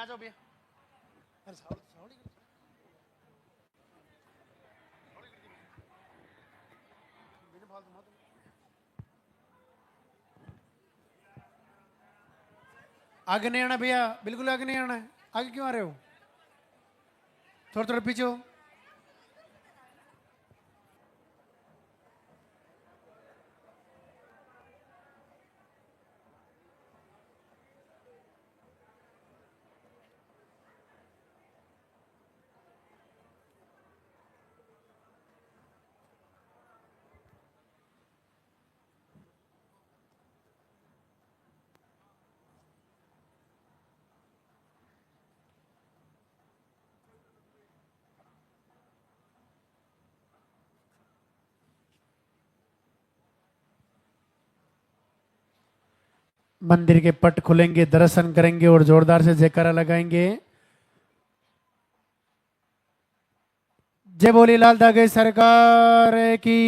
आ जाओ भैया। अरे सावली आगे नहीं आना भैया, बिल्कुल आगे नहीं आना है। आगे क्यों आ रहे हो? थोड़ा थोड़ा पीछे हो। मंदिर के पट खुलेंगे, दर्शन करेंगे और जोरदार से जयकारा लगाएंगे। जय बोली लाल धागे सरकार की।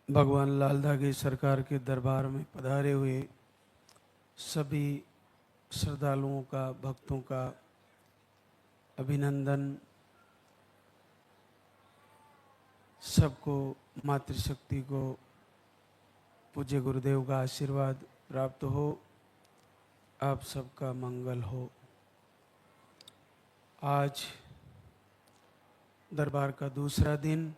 भगवान लाल धागे सरकार के दरबार में पधारे हुए सभी श्रद्धालुओं का, भक्तों का अभिनंदन। सबको मातृशक्ति को, पूज्य गुरुदेव का आशीर्वाद प्राप्त हो, आप सबका मंगल हो। आज दरबार का दूसरा दिन,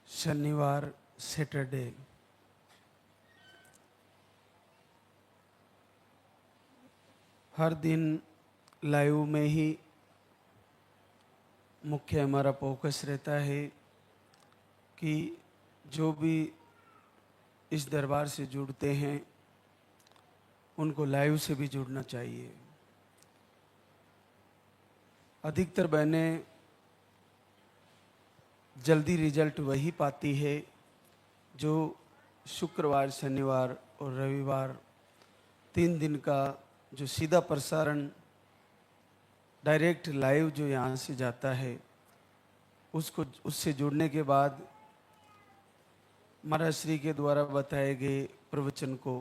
शनिवार, सैटरडे। हर दिन लाइव में ही मुख्य हमारा फोकस रहता है कि जो भी इस दरबार से जुड़ते हैं उनको लाइव से भी जुड़ना चाहिए। अधिकतर बहनें जल्दी रिजल्ट वही पाती है जो शुक्रवार, शनिवार और रविवार 3 दिन का जो सीधा प्रसारण डायरेक्ट लाइव जो यहाँ से जाता है, उससे जुड़ने के बाद महाराज श्री के द्वारा बताए गए प्रवचन को,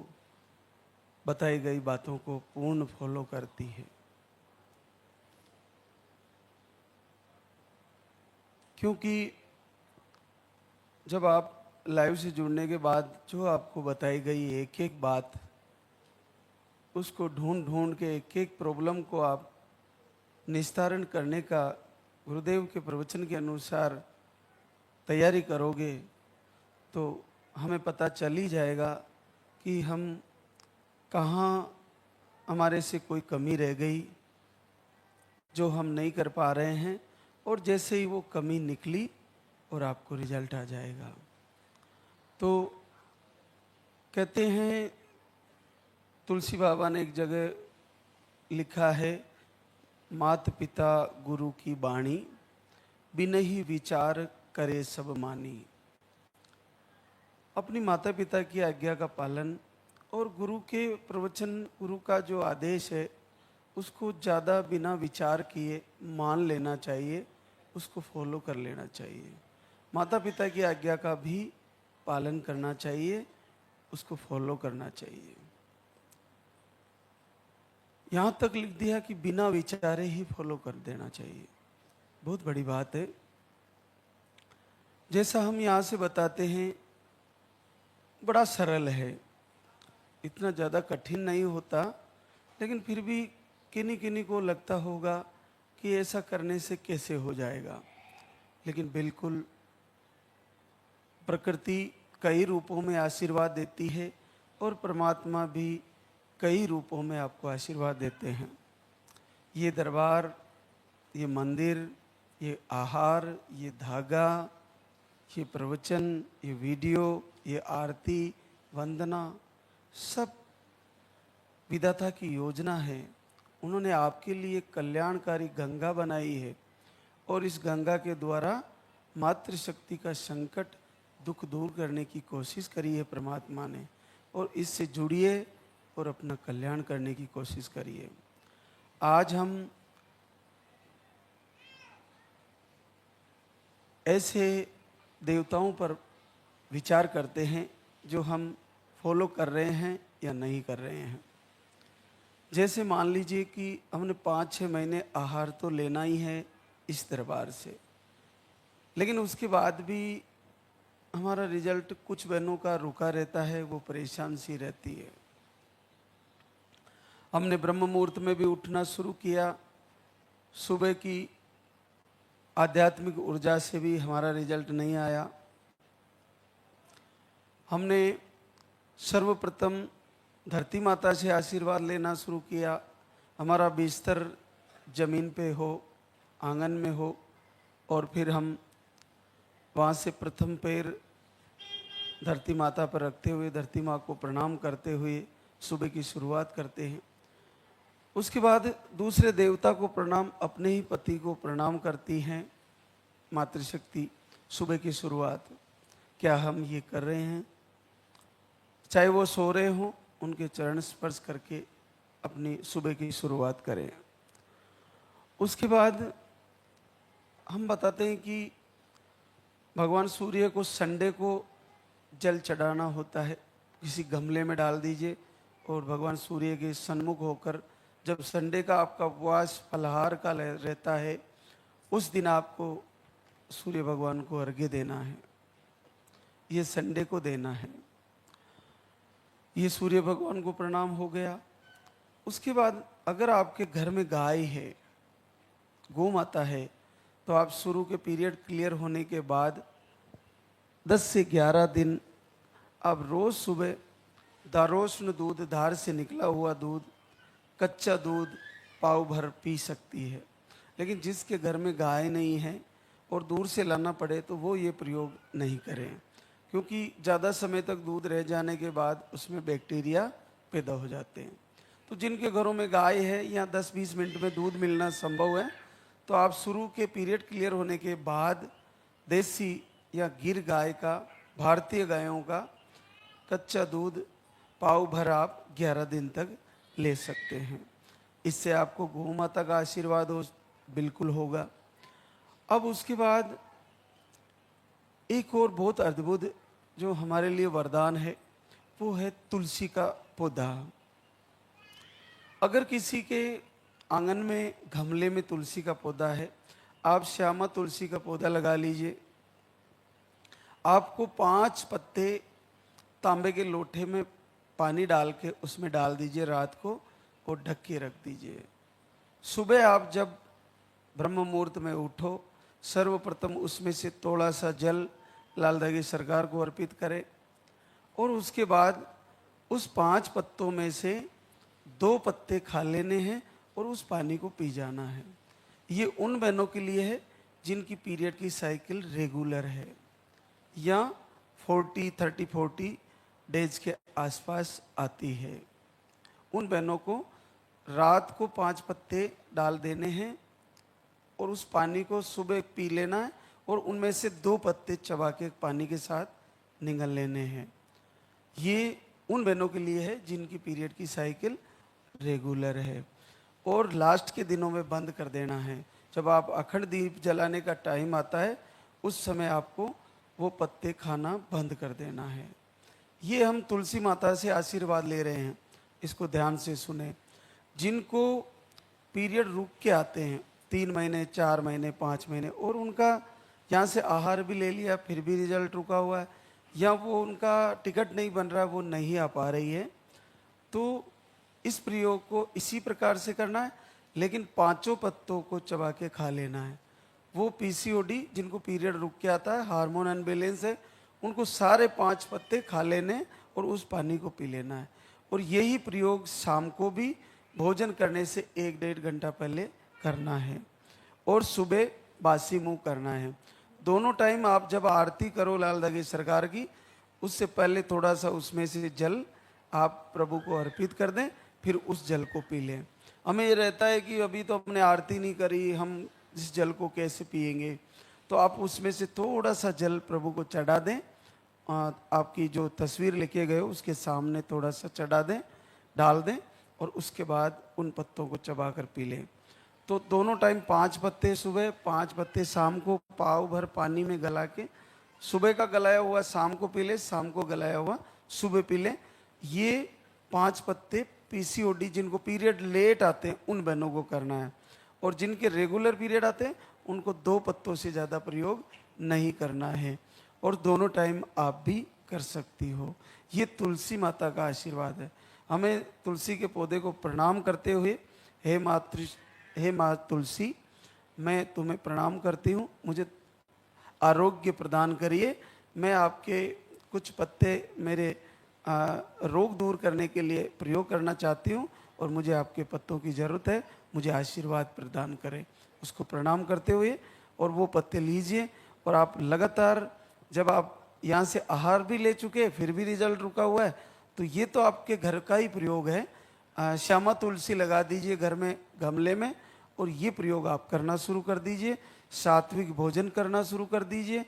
बताई गई बातों को पूर्ण फॉलो करती है। क्योंकि जब आप लाइव से जुड़ने के बाद जो आपको बताई गई एक एक बात, उसको ढूंढ ढूंढ के एक एक प्रॉब्लम को आप निस्तारण करने का गुरुदेव के प्रवचन के अनुसार तैयारी करोगे तो हमें पता चल ही जाएगा कि हम कहाँ, हमारे से कोई कमी रह गई जो हम नहीं कर पा रहे हैं, और जैसे ही वो कमी निकली और आपको रिजल्ट आ जाएगा। तो कहते हैं, तुलसी बाबा ने एक जगह लिखा है, मात पिता गुरु की बाणी, बिनहि विचार करे सब मानी। अपनी माता पिता की आज्ञा का पालन और गुरु के प्रवचन, गुरु का जो आदेश है उसको ज़्यादा बिना विचार किए मान लेना चाहिए, उसको फॉलो कर लेना चाहिए। माता पिता की आज्ञा का भी पालन करना चाहिए, उसको फॉलो करना चाहिए। यहाँ तक लिख दिया कि बिना विचारे ही फॉलो कर देना चाहिए। बहुत बड़ी बात है। जैसा हम यहाँ से बताते हैं, बड़ा सरल है, इतना ज़्यादा कठिन नहीं होता, लेकिन फिर भी किन्हीं किन्हीं को लगता होगा कि ऐसा करने से कैसे हो जाएगा। लेकिन बिल्कुल प्रकृति कई रूपों में आशीर्वाद देती है और परमात्मा भी कई रूपों में आपको आशीर्वाद देते हैं। ये दरबार, ये मंदिर, ये आहार, ये धागा, ये प्रवचन, ये वीडियो, ये आरती, वंदना, सब विधाता की योजना है। उन्होंने आपके लिए कल्याणकारी गंगा बनाई है और इस गंगा के द्वारा मातृशक्ति का संकट, दुख दूर करने की कोशिश करी है परमात्मा ने। और इससे जुड़िए और अपना कल्याण करने की कोशिश करिए। आज हम ऐसे देवताओं पर विचार करते हैं जो हम फॉलो कर रहे हैं या नहीं कर रहे हैं। जैसे मान लीजिए कि हमने 5-6 महीने आहार तो लेना ही है इस दरबार से, लेकिन उसके बाद भी हमारा रिजल्ट कुछ बहनों का रुका रहता है, वो परेशान सी रहती है। हमने ब्रह्म मुहूर्त में भी उठना शुरू किया, सुबह की आध्यात्मिक ऊर्जा से भी हमारा रिजल्ट नहीं आया। हमने सर्वप्रथम धरती माता से आशीर्वाद लेना शुरू किया, हमारा बिस्तर जमीन पे हो, आंगन में हो, और फिर हम वहाँ से प्रथम पैर धरती माता पर रखते हुए धरती माँ को प्रणाम करते हुए सुबह की शुरुआत करते हैं। उसके बाद दूसरे देवता को प्रणाम, अपने ही पति को प्रणाम करती हैं मातृशक्ति सुबह की शुरुआत। क्या हम ये कर रहे हैं? चाहे वो सो रहे हों, उनके चरण स्पर्श करके अपनी सुबह की शुरुआत करें। उसके बाद हम बताते हैं कि भगवान सूर्य को संडे को जल चढ़ाना होता है, किसी गमले में डाल दीजिए और भगवान सूर्य के सन्मुख होकर, जब संडे का आपका उपवास फलाहार का रहता है, उस दिन आपको सूर्य भगवान को अर्घ्य देना है। ये संडे को देना है। ये सूर्य भगवान को प्रणाम हो गया। उसके बाद अगर आपके घर में गाय है, गौ माता है, तो आप शुरू के पीरियड क्लियर होने के बाद 10 से 11 दिन आप रोज़ सुबह दारोष्ण दूध, धार से निकला हुआ दूध, कच्चा दूध पाव भर पी सकती है। लेकिन जिसके घर में गाय नहीं है और दूर से लाना पड़े तो वो ये प्रयोग नहीं करें, क्योंकि ज़्यादा समय तक दूध रह जाने के बाद उसमें बैक्टीरिया पैदा हो जाते हैं। तो जिनके घरों में गाय है या 10-20 मिनट में दूध मिलना संभव है, तो आप शुरू के पीरियड क्लियर होने के बाद देसी या गिर गाय का, भारतीय गायों का कच्चा दूध पाव भर आप 11 दिन तक ले सकते हैं। इससे आपको गौ माता का आशीर्वाद बिल्कुल होगा। अब उसके बाद एक और बहुत अद्भुत जो हमारे लिए वरदान है, वो है तुलसी का पौधा। अगर किसी के आंगन में गमले में तुलसी का पौधा है, आप श्यामा तुलसी का पौधा लगा लीजिए। आपको 5 पत्ते तांबे के लोटे में पानी डाल के उसमें डाल दीजिए रात को और ढक के रख दीजिए। सुबह आप जब ब्रह्म मुहूर्त में उठो, सर्वप्रथम उसमें से थोड़ा सा जल लाल धागे सरकार को अर्पित करें और उसके बाद उस 5 पत्तों में से 2 पत्ते खा लेने हैं और उस पानी को पी जाना है। ये उन बहनों के लिए है जिनकी पीरियड की साइकिल रेगुलर है या 30-40 डेज के आसपास आती है। उन बहनों को रात को 5 पत्ते डाल देने हैं और उस पानी को सुबह पी लेना है और उनमें से 2 पत्ते चबा के पानी के साथ निगल लेने हैं। ये उन बहनों के लिए है जिनकी पीरियड की साइकिल रेगुलर है। और लास्ट के दिनों में बंद कर देना है। जब आप अखंड दीप जलाने का टाइम आता है, उस समय आपको वो पत्ते खाना बंद कर देना है। ये हम तुलसी माता से आशीर्वाद ले रहे हैं, इसको ध्यान से सुने। जिनको पीरियड रुक के आते हैं 3 महीने, 4 महीने, 5 महीने, और उनका यहाँ से आहार भी ले लिया फिर भी रिजल्ट रुका हुआ है, या वो उनका टिकट नहीं बन रहा, वो नहीं आ पा रही है, तो इस प्रयोग को इसी प्रकार से करना है, लेकिन 5 पत्तों को चबा के खा लेना है। वो पीसीओडी जिनको पीरियड रुक के आता है, हार्मोन अनबैलेंस है, उनको सारे 5 पत्ते खा लेने और उस पानी को पी लेना है। और यही प्रयोग शाम को भी भोजन करने से 1-1.5 घंटा पहले करना है, और सुबह बासी मुंह करना है। दोनों टाइम आप जब आरती करो लाल दागेश्वर सरकार की, उससे पहले थोड़ा सा उसमें से जल आप प्रभु को अर्पित कर दें, फिर उस जल को पी लें। हमें ये रहता है कि अभी तो हमने आरती नहीं करी, हम इस जल को कैसे पिएंगे, तो आप उसमें से थोड़ा सा जल प्रभु को चढ़ा दें। आपकी जो तस्वीर लेके गए हो उसके सामने थोड़ा सा चढ़ा दें, डाल दें, और उसके बाद उन पत्तों को चबा कर पी लें। तो दोनों टाइम 5 पत्ते सुबह, 5 पत्ते शाम को पाव भर पानी में गला के, सुबह का गलाया हुआ शाम को पी ले, शाम को गलाया हुआ सुबह पी लें। ये 5 पत्ते पीसीओडी जिनको पीरियड लेट आते हैं उन बहनों को करना है, और जिनके रेगुलर पीरियड आते हैं उनको 2 पत्तों से ज़्यादा प्रयोग नहीं करना है, और दोनों टाइम आप भी कर सकती हो। ये तुलसी माता का आशीर्वाद है। हमें तुलसी के पौधे को प्रणाम करते हुए, हे माँ तुलसी, मैं तुम्हें प्रणाम करती हूँ, मुझे आरोग्य प्रदान करिए। मैं आपके कुछ पत्ते मेरे रोग दूर करने के लिए प्रयोग करना चाहती हूँ, और मुझे आपके पत्तों की ज़रूरत है, मुझे आशीर्वाद प्रदान करें। उसको प्रणाम करते हुए और वो पत्ते लीजिए, और आप लगातार, जब आप यहाँ से आहार भी ले चुके फिर भी रिजल्ट रुका हुआ है, तो ये तो आपके घर का ही प्रयोग है। श्यामा तुलसी लगा दीजिए घर में गमले में, और ये प्रयोग आप करना शुरू कर दीजिए। सात्विक भोजन करना शुरू कर दीजिए,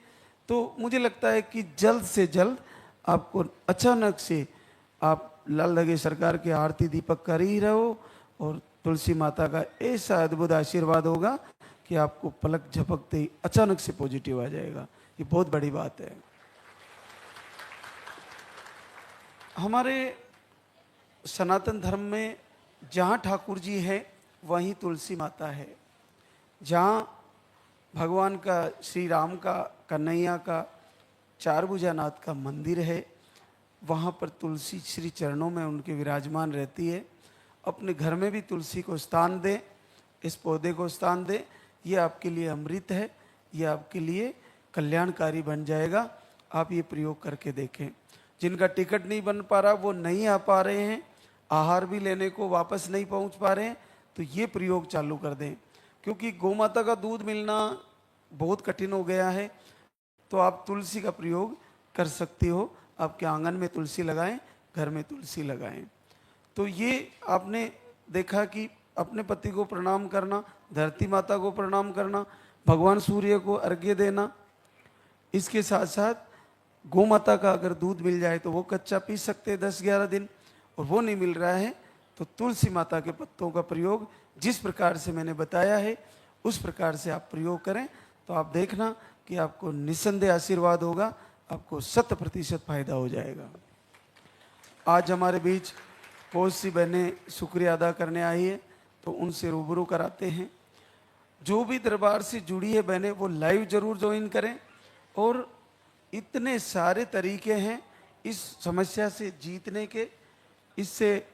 तो मुझे लगता है कि जल्द से जल्द आपको अचानक से आप लाल दागेश्वर सरकार के आरती दीपक कर ही रहो, और तुलसी माता का ऐसा अद्भुत आशीर्वाद होगा कि आपको पलक झपकते ही अचानक से पॉजिटिव आ जाएगा। ये बहुत बड़ी बात है। हमारे सनातन धर्म में जहाँ ठाकुर जी है वहीं तुलसी माता है। जहाँ भगवान का, श्री राम का, कन्हैया का, चारभुजानाथ का मंदिर है, वहाँ पर तुलसी श्री चरणों में उनके विराजमान रहती है। अपने घर में भी तुलसी को स्थान दें, इस पौधे को स्थान दें। ये आपके लिए अमृत है, ये आपके लिए कल्याणकारी बन जाएगा। आप ये प्रयोग करके देखें। जिनका टिकट नहीं बन पा रहा, वो नहीं आ पा रहे हैं, आहार भी लेने को वापस नहीं पहुंच पा रहे हैं, तो ये प्रयोग चालू कर दें। क्योंकि गौमाता का दूध मिलना बहुत कठिन हो गया है, तो आप तुलसी का प्रयोग कर सकती हो। आपके आंगन में तुलसी लगाएं, घर में तुलसी लगाएं। तो ये आपने देखा कि अपने पति को प्रणाम करना, धरती माता को प्रणाम करना, भगवान सूर्य को अर्घ्य देना, इसके साथ साथ गौ माता का अगर दूध मिल जाए तो वो कच्चा पी सकते हैं 10-11 दिन, और वो नहीं मिल रहा है तो तुलसी माता के पत्तों का प्रयोग जिस प्रकार से मैंने बताया है उस प्रकार से आप प्रयोग करें, तो आप देखना कि आपको निस्संदेह आशीर्वाद होगा, आपको 100% फायदा हो जाएगा। आज हमारे बीच बहुत सी बहनें शुक्रिया अदा करने आई है, तो उनसे रूबरू कराते हैं। जो भी दरबार से जुड़ी है बहनें, वो लाइव जरूर ज्वाइन करें। और इतने सारे तरीके हैं इस समस्या से जीतने के, इससे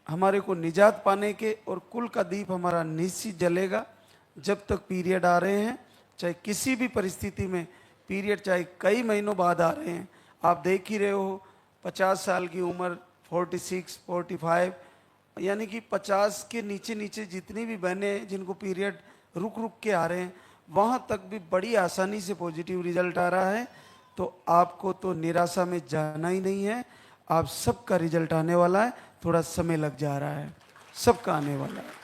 हमारे को निजात पाने के, और कुल का दीप हमारा निश्चित जलेगा। जब तक पीरियड आ रहे हैं, चाहे किसी भी परिस्थिति में पीरियड, चाहे कई महीनों बाद आ रहे हैं, आप देख ही रहे हो 50 साल की उम्र, 46, 45, यानी कि 50 के नीचे नीचे जितनी भी बहनें जिनको पीरियड रुक रुक के आ रहे हैं, वहाँ तक भी बड़ी आसानी से पॉजिटिव रिजल्ट आ रहा है। तो आपको तो निराशा में जाना ही नहीं है, आप सबका रिजल्ट आने वाला है। थोड़ा समय लग जा रहा है, सबका आने वाला है।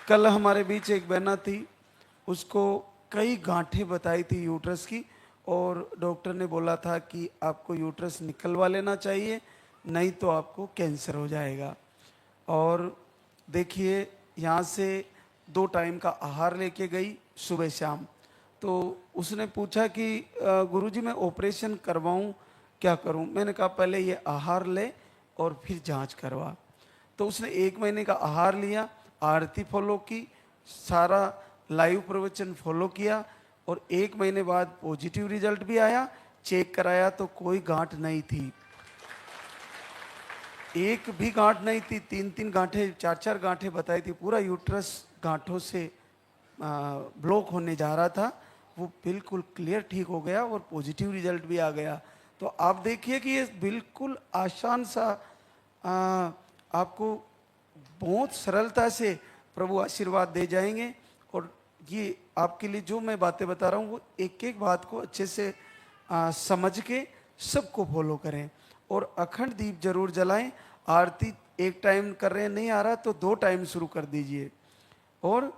कल हमारे बीच एक बहना थी, उसको कई गांठें बताई थी यूट्रस की, और डॉक्टर ने बोला था कि आपको यूट्रस निकलवा लेना चाहिए, नहीं तो आपको कैंसर हो जाएगा। और देखिए, यहाँ से 2 टाइम का आहार लेके गई सुबह शाम, तो उसने पूछा कि गुरुजी मैं ऑपरेशन करवाऊं क्या करूं? मैंने कहा पहले ये आहार ले और फिर जांच करवा। तो उसने 1 महीने का आहार लिया, आरती फॉलो की, सारा लाइव प्रवचन फॉलो किया और 1 महीने बाद पॉजिटिव रिजल्ट भी आया। चेक कराया तो कोई गांठ नहीं थी, एक भी गांठ नहीं थी। 3-3 गांठें, 4-4 गांठें बताई थी। पूरा यूट्रस गांठों से ब्लॉक होने जा रहा था, वो बिल्कुल क्लियर ठीक हो गया और पॉजिटिव रिजल्ट भी आ गया। तो आप देखिए कि ये बिल्कुल आसान सा आपको बहुत सरलता से प्रभु आशीर्वाद दे जाएंगे। और ये आपके लिए जो मैं बातें बता रहा हूँ वो एक एक बात को अच्छे से समझ के सबको फॉलो करें। और अखंड दीप जरूर जलाएं। आरती एक टाइम कर रहे हैं, नहीं आ रहा तो 2 टाइम शुरू कर दीजिए और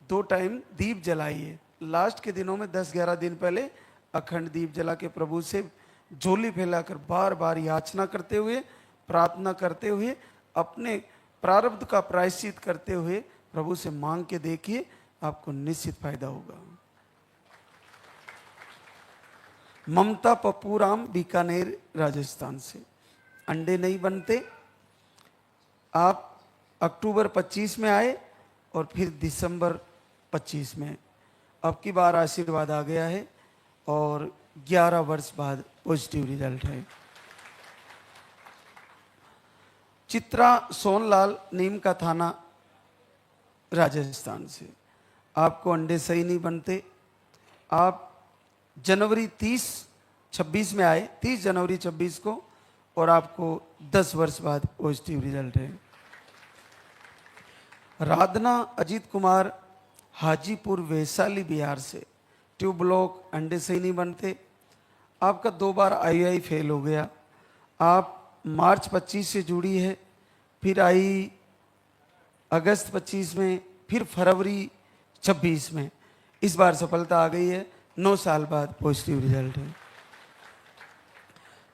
2 टाइम दीप जलाइए। लास्ट के दिनों में 10-11 दिन पहले अखंड दीप जला के प्रभु से झोली फैलाकर बार बार याचना करते हुए, प्रार्थना करते हुए, अपने प्रारब्ध का प्रायश्चित करते हुए प्रभु से मांग के देखिए, आपको निश्चित फायदा होगा। ममता पप्पूराम, बीकानेर राजस्थान से। अंडे नहीं बनते। आप अक्टूबर 25 में आए और फिर दिसंबर 25 में, अब की बार आशीर्वाद आ गया है और 11 वर्ष बाद पॉजिटिव रिजल्ट है। चित्रा सोनलाल, नीम का थाना, राजस्थान से। आपको अंडे सही नहीं बनते। आप जनवरी 26 में आए, 30 जनवरी 26 को, और आपको 10 वर्ष बाद पॉजिटिव रिजल्ट है। राधना अजीत कुमार, हाजीपुर वैशाली बिहार से। ट्यूब ब्लॉक, अंडे सही नहीं बनते। आपका 2 बार IUI फेल हो गया। आप मार्च 25 से जुड़ी है, फिर आई अगस्त 25 में, फिर फरवरी 26 में। इस बार सफलता आ गई है, 9 साल बाद पॉजिटिव रिजल्ट है।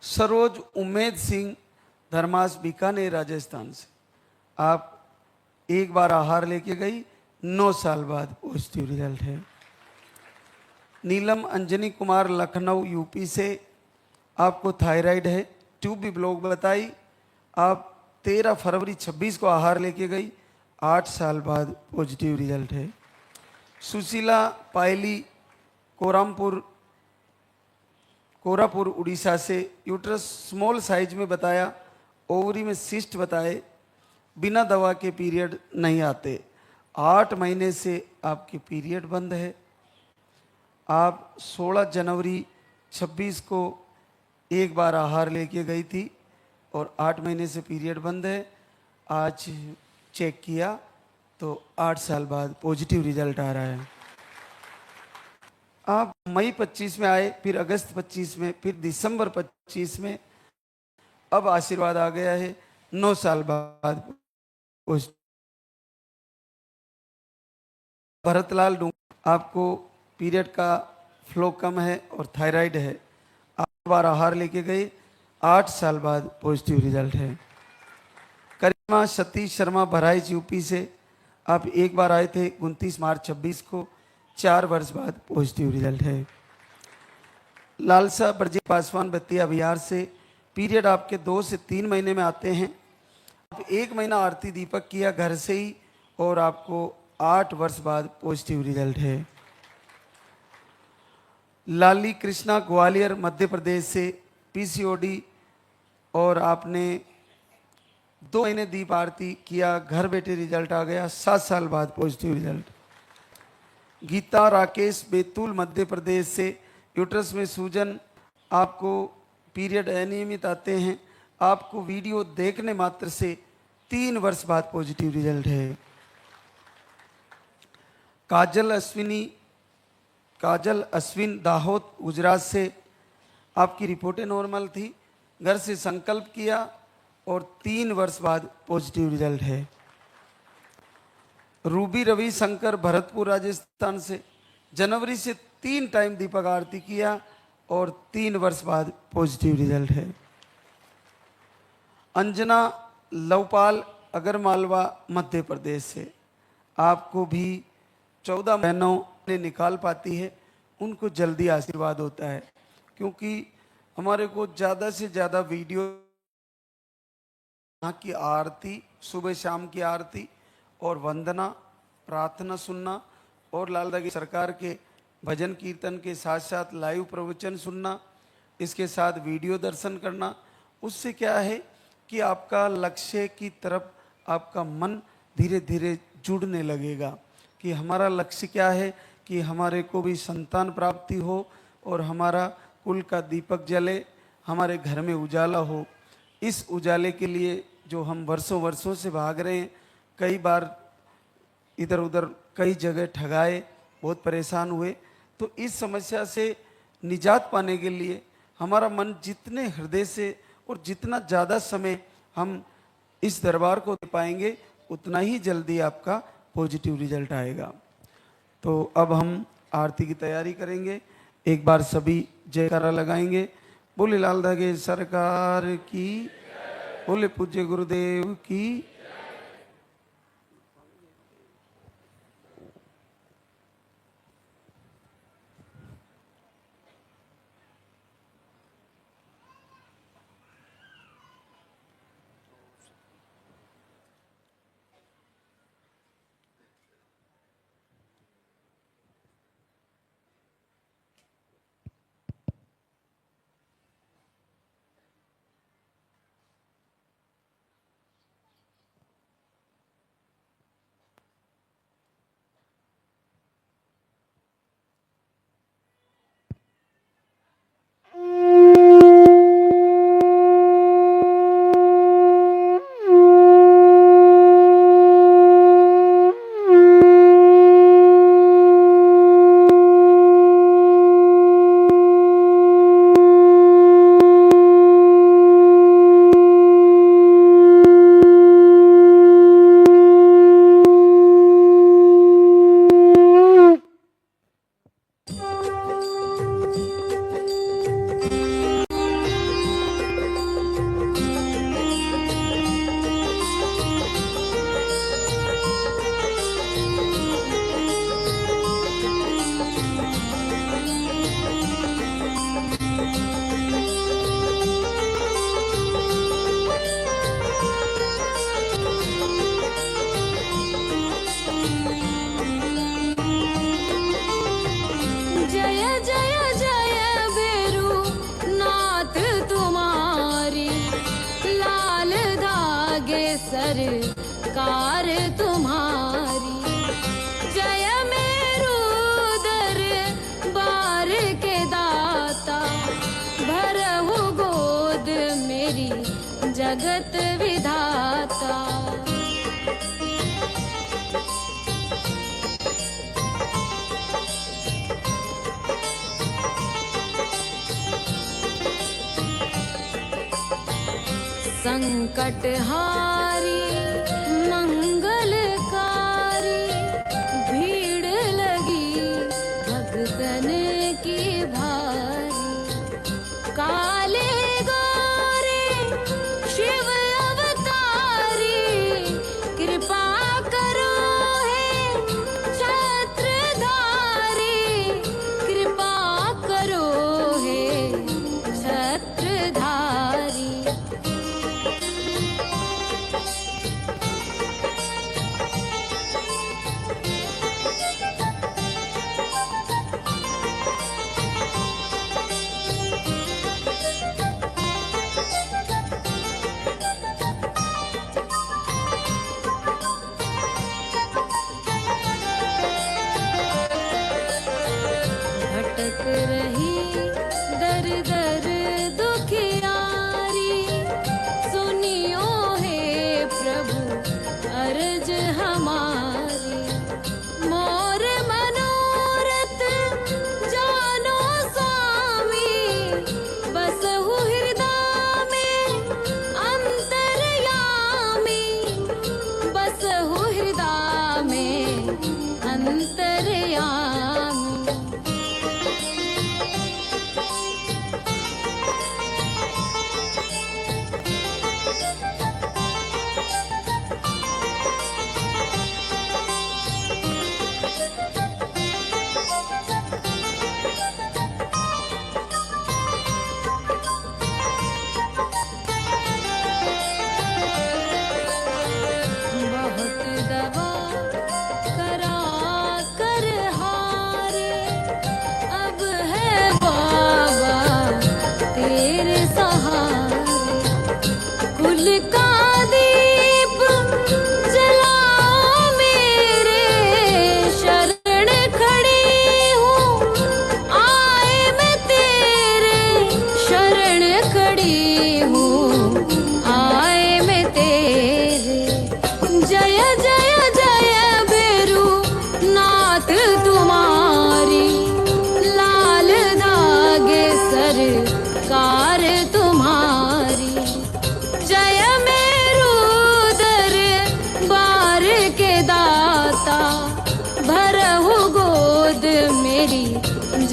सरोज उम्मेद सिंह, धर्मास, बीकानेर राजस्थान से। आप एक बार आहार लेके गई, 9 साल बाद पॉजिटिव रिजल्ट है। नीलम अंजनी कुमार, लखनऊ यूपी से। आपको थायराइड है, ट्यूब भी ब्लॉक बताई। आप 13 फरवरी 26 को आहार लेके गई, 8 साल बाद पॉजिटिव रिजल्ट है। सुशीला पायली, कोरापुर उड़ीसा से। यूट्रस स्मॉल साइज में बताया, ओवरी में सिस्ट बताए, बिना दवा के पीरियड नहीं आते। 8 महीने से आपके पीरियड बंद है। आप 16 जनवरी 26 को एक बार आहार लेके गई थी और 8 महीने से पीरियड बंद है। आज चेक किया तो 8 साल बाद पॉजिटिव रिजल्ट आ रहा है। आप मई 25 में आए, फिर अगस्त 25 में, फिर दिसंबर 25 में। अब आशीर्वाद आ गया है, 9 साल बाद। भरतलाल डूंग, आपको पीरियड का फ्लो कम है और थायराइड है। आप बार आहार लेके गए, 8 साल बाद पॉजिटिव रिजल्ट है। करिश्मा सतीश शर्मा, बहराइच यूपी से। आप एक बार आए थे 29 मार्च 26 को, 4 वर्ष बाद पॉजिटिव रिजल्ट है। लालसा ब्रजेश पासवान, बतिया बिहार से। पीरियड आपके 2 से 3 महीने में आते हैं। आप 1 महीना आरती दीपक किया घर से ही और आपको 8 वर्ष बाद पॉजिटिव रिजल्ट है। लाली कृष्णा, ग्वालियर मध्य प्रदेश से। PCOD और आपने 2 महीने दीप आरती किया, घर बैठे रिजल्ट आ गया, 7 साल बाद पॉजिटिव रिजल्ट। गीता राकेश, बैतूल मध्य प्रदेश से। यूट्रस में सूजन, आपको पीरियड अनियमित आते हैं। आपको वीडियो देखने मात्र से 3 वर्ष बाद पॉजिटिव रिजल्ट है। काजल अश्विन, दाहोद गुजरात से। आपकी रिपोर्टें नॉर्मल थी, घर से संकल्प किया और 3 वर्ष बाद पॉजिटिव रिजल्ट है। रूबी रवि शंकर, भरतपुर राजस्थान से। जनवरी से 3 टाइम दीपक आरती किया और 3 वर्ष बाद पॉजिटिव रिजल्ट है। अंजना लवपाल, अगरमालवा मध्य प्रदेश से। आपको भी 14 महीनों में निकाल पाती है, उनको जल्दी आशीर्वाद होता है, क्योंकि हमारे को ज़्यादा से ज़्यादा वीडियो यहाँ की आरती, सुबह शाम की आरती और वंदना प्रार्थना सुनना और लालदा की सरकार के भजन कीर्तन के साथ साथ लाइव प्रवचन सुनना, इसके साथ वीडियो दर्शन करना, उससे क्या है कि आपका लक्ष्य की तरफ आपका मन धीरे धीरे जुड़ने लगेगा कि हमारा लक्ष्य क्या है कि हमारे को भी संतान प्राप्ति हो और हमारा कुल का दीपक जले, हमारे घर में उजाला हो। इस उजाले के लिए जो हम वर्षों वर्षों से भाग रहे हैं, कई बार इधर उधर कई जगह ठगाए, बहुत परेशान हुए, तो इस समस्या से निजात पाने के लिए हमारा मन जितने हृदय से और जितना ज़्यादा समय हम इस दरबार को दे पाएंगे, उतना ही जल्दी आपका पॉजिटिव रिजल्ट आएगा। तो अब हम आरती की तैयारी करेंगे। एक बार सभी जयकारा लगाएंगे। बोले लालदा के सरकार की, बोले पूज्य गुरुदेव की। सरकार तुम्हारी, जय मेरू दरबार के दाता, भरहु गोद मेरी जगत विधाता। संकट हारी मंगलकारी, भीड़ लगी भक्तन की भारी। काले गोरे शिव अवतारी, कृपा करो हे छत्रधारी, कृपा करो हे छत्रधारी।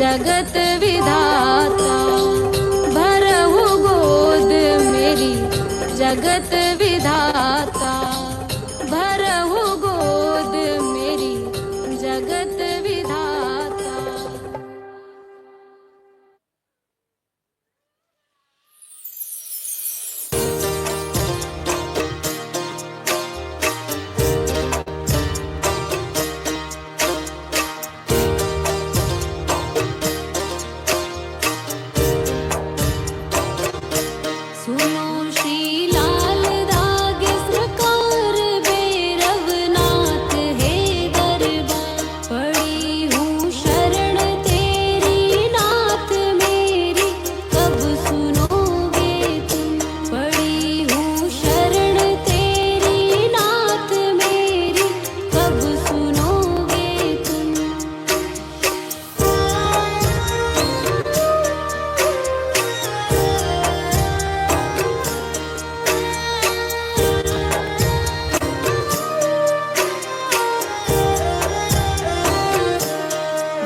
जगत विधाता भरहु गोद मेरी जगत विधाता भरहु गोद मेरी जगत विधाता। सुनो श्री लाल धागे सरकार भैरवनाथ है दरबार। पड़ी हूँ शरण तेरी नाथ मेरी कब सुनोगे तुम। पड़ी हूँ शरण तेरी नाथ मेरी कब सुनोगे तुम।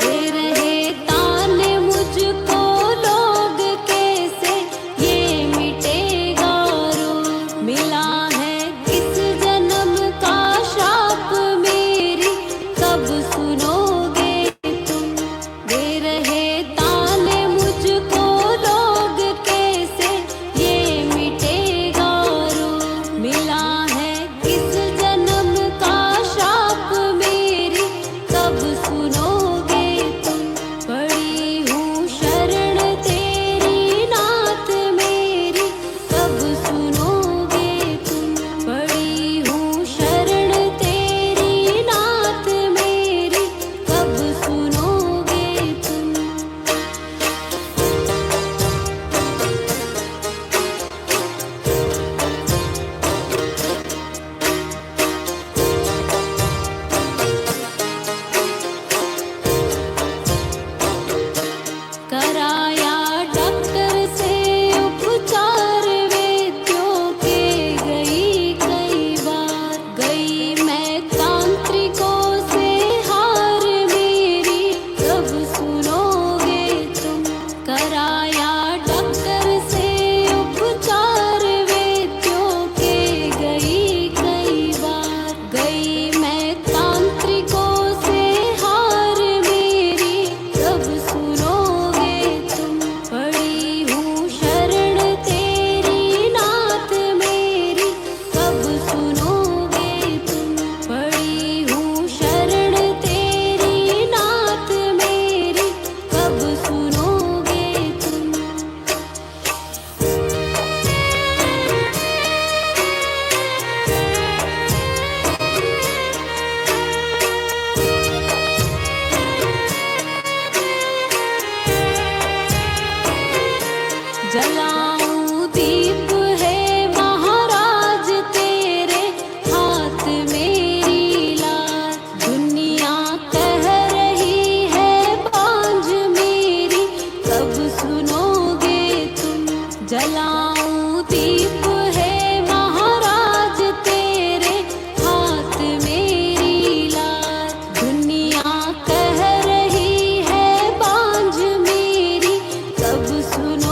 दे रहे ताने मुझको लोग कैसे ये मिटेगा रोग। मिला है किस जन्म का शाप मेरी कब सुनोगे तुम। दे रहे ताने मुझको लोग कैसे ये मिटेगा रोग। मिला है किस जन्म का शाप मेरी कब सुनोगे तुम। पड़ी हूँ शरण तेरी नाथ मेरी कब सुनोगे तुम। पड़ी हूँ शरण तेरी नाथ मेरी कब सुनोगे तुम। कराया डॉक्टर से उपचार वैद्यों के गई कई बार। गई मैं तांत्रिकों से हार मेरी कब सुनोगे तुम। कराया डॉक्टर से उपचार वैद्यों के गई कई बार। गई मैं तांत्रिकों से हार मेरी कब सुनोगे तुम। पड़ी हूँ शरण तेरी नाथ मेरी कब सुनोगे तुम। पड़ी हूँ शरण तेरी नाथ मेरी कब सुनोगे तुम। जलाऊं दीप है महाराज तेरे हाथ मेरी लाज। दुनिया कह रही है बांझ मेरी कब सुनोगे तुम। जलाऊं दीप है महाराज तेरे हाथ मेरी लाज। दुनिया कह रही है बांझ मेरी कब सुनो